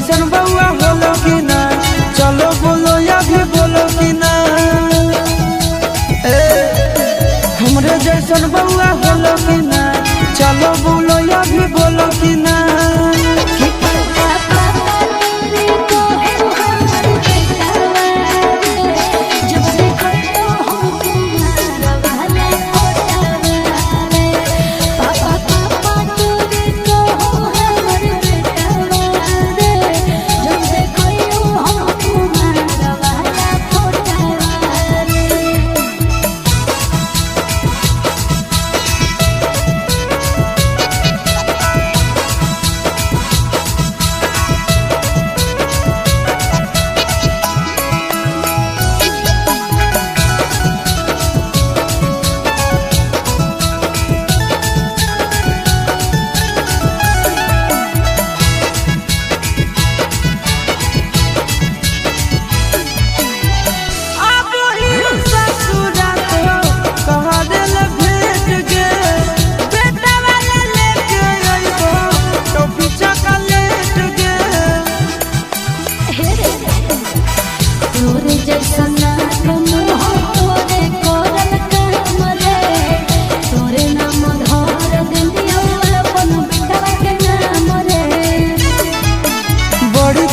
जैसन बउआ होलो कि ना, चलो बोलो या भी बोलो कि ना। हमरे जैसन बउआ होलो कि ना, चलो बोलो या भी बोलो कि ना।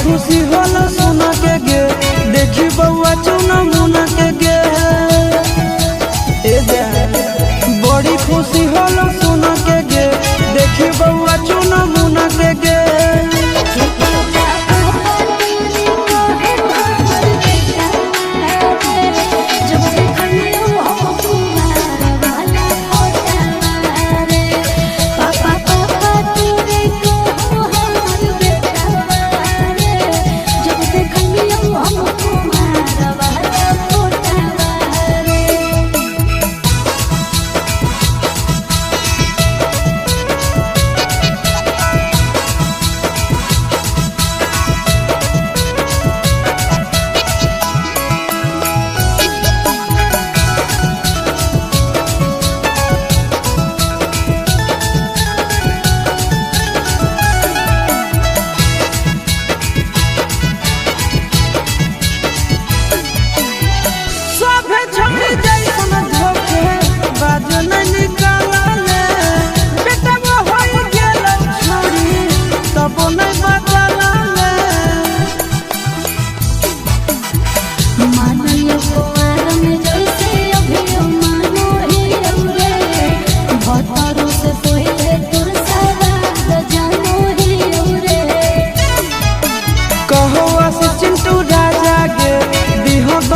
खुशी होला सोना के गे, देखी बउआ चुना मुना के गे। बड़ी खुशी होला सोना के गे, देखी बउआ चुना मुना के गे।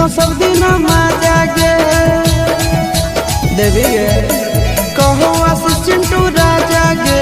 सब दिन मजा गे देवी गे, कहो चिंटू राजा गे।